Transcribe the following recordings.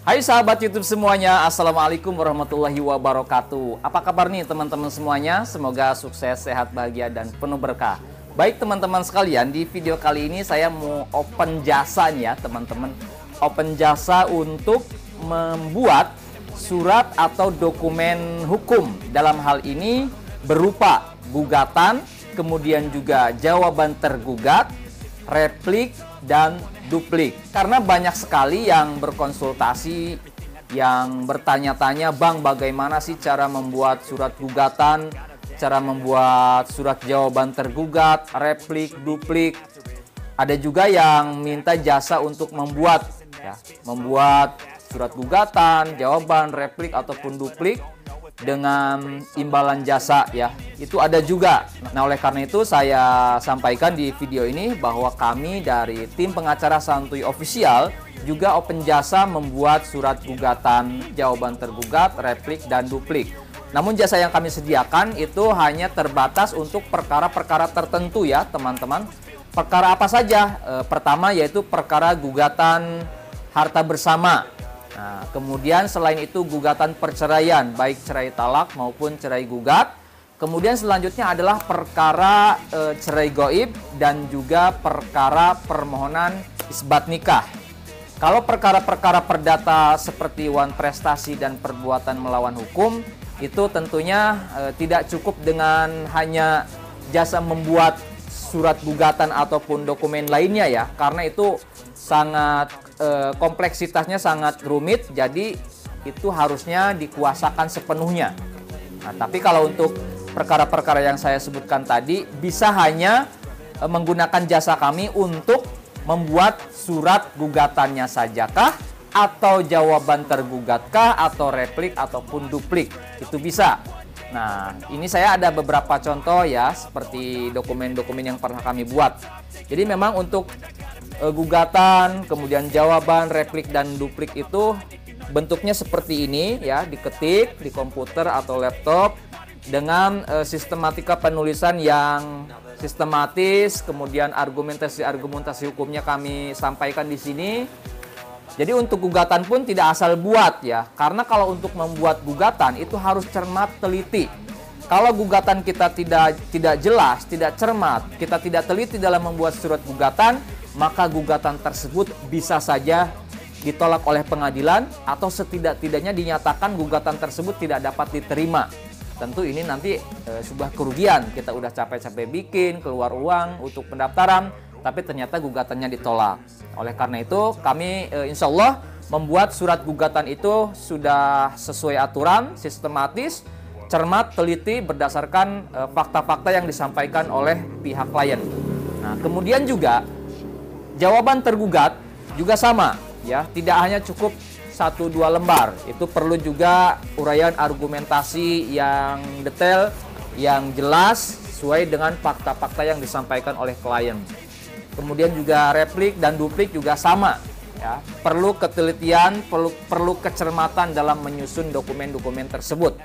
Hai sahabat YouTube semuanya, Assalamualaikum warahmatullahi wabarakatuh. Apa kabar nih teman-teman semuanya? Semoga sukses, sehat, bahagia, dan penuh berkah. Baik teman-teman sekalian, di video kali ini saya mau open jasa nih ya teman-teman. Open jasa untuk membuat surat atau dokumen hukum. Dalam hal ini berupa gugatan, kemudian juga jawaban tergugat, replik, dan duplik. Karena banyak sekali yang berkonsultasi, yang bertanya-tanya, Bang, bagaimana sih cara membuat surat gugatan, cara membuat surat jawaban tergugat, replik, duplik. Ada juga yang minta jasa untuk membuat surat gugatan, jawaban, replik ataupun duplik dengan imbalan jasa ya. Itu ada juga. Nah, oleh karena itu saya sampaikan di video ini bahwa kami dari tim pengacara Santuy Official juga open jasa membuat surat gugatan, jawaban tergugat, replik, dan duplik. Namun jasa yang kami sediakan itu hanya terbatas untuk perkara-perkara tertentu ya teman-teman. Perkara apa saja? Pertama yaitu perkara gugatan harta bersama. Nah, kemudian selain itu gugatan perceraian, baik cerai talak maupun cerai gugat. Kemudian selanjutnya adalah perkara cerai goib dan juga perkara permohonan isbat nikah. Kalau perkara-perkara perdata seperti wan prestasi dan perbuatan melawan hukum, itu tentunya tidak cukup dengan hanya jasa membuat surat gugatan ataupun dokumen lainnya ya, karena itu sangat kompleksitasnya sangat rumit, jadi itu harusnya dikuasakan sepenuhnya. Nah, tapi kalau untuk perkara-perkara yang saya sebutkan tadi bisa hanya menggunakan jasa kami untuk membuat surat gugatannya sajakah, atau jawaban tergugatkah, atau replik ataupun duplik, itu bisa. Nah, ini saya ada beberapa contoh ya, seperti dokumen-dokumen yang pernah kami buat. Jadi memang untuk gugatan, kemudian jawaban, replik, dan duplik itu bentuknya seperti ini ya, diketik di komputer atau laptop dengan sistematika penulisan yang sistematis, kemudian argumentasi hukumnya kami sampaikan di sini. Jadi untuk gugatan pun tidak asal buat ya, karena kalau untuk membuat gugatan itu harus cermat teliti. Kalau gugatan kita tidak jelas, tidak cermat, kita tidak teliti dalam membuat surat gugatan, maka gugatan tersebut bisa saja ditolak oleh pengadilan atau setidak-tidaknya dinyatakan gugatan tersebut tidak dapat diterima. Tentu ini nanti sebuah kerugian, kita udah capek-capek bikin, keluar uang untuk pendaftaran, tapi ternyata gugatannya ditolak. Oleh karena itu kami insya Allah membuat surat gugatan itu sudah sesuai aturan, sistematis, cermat, teliti berdasarkan fakta-fakta yang disampaikan oleh pihak klien. Nah, kemudian juga jawaban tergugat juga sama ya, tidak hanya cukup 1-2 lembar. Itu perlu juga uraian argumentasi yang detail, yang jelas sesuai dengan fakta-fakta yang disampaikan oleh klien. Kemudian juga replik dan duplik juga sama ya. Perlu ketelitian, perlu kecermatan dalam menyusun dokumen-dokumen tersebut.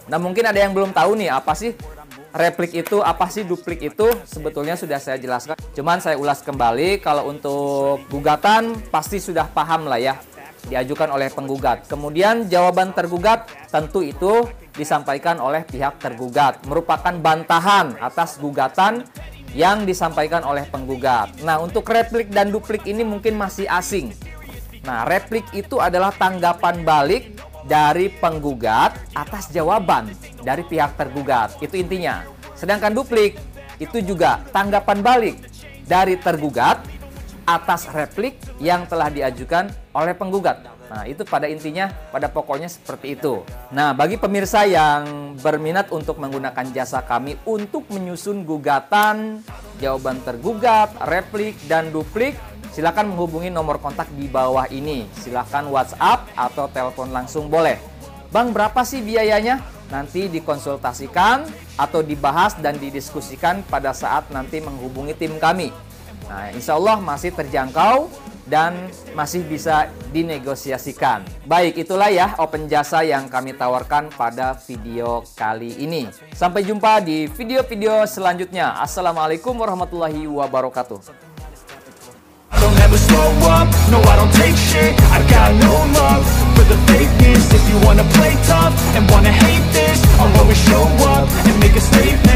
Nah, mungkin ada yang belum tahu nih apa sih replik itu, apa sih duplik itu, sebetulnya sudah saya jelaskan. Cuman saya ulas kembali, kalau untuk gugatan pasti sudah paham lah ya, diajukan oleh penggugat. Kemudian jawaban tergugat tentu itu disampaikan oleh pihak tergugat, merupakan bantahan atas gugatan yang disampaikan oleh penggugat. Nah, untuk replik dan duplik ini mungkin masih asing. Nah, replik itu adalah tanggapan balik dari penggugat atas jawaban dari pihak tergugat. Itu intinya. Sedangkan duplik itu juga tanggapan balik dari tergugat atas replik yang telah diajukan oleh penggugat. Nah, itu pada intinya, pada pokoknya seperti itu. Nah, bagi pemirsa yang berminat untuk menggunakan jasa kami untuk menyusun gugatan, jawaban tergugat, replik, dan duplik, silakan menghubungi nomor kontak di bawah ini. Silakan WhatsApp atau telepon langsung boleh. Bang, berapa sih biayanya? Nanti dikonsultasikan atau dibahas dan didiskusikan pada saat nanti menghubungi tim kami. Nah, insya Allah masih terjangkau dan masih bisa dinegosiasikan. Baik, itulah ya open jasa yang kami tawarkan pada video kali ini. Sampai jumpa di video-video selanjutnya. Assalamualaikum warahmatullahi wabarakatuh. Don't ever slow up, no I don't take shit, I got no love you wanna play tough and wanna hate this, I'll always show up and make a statement.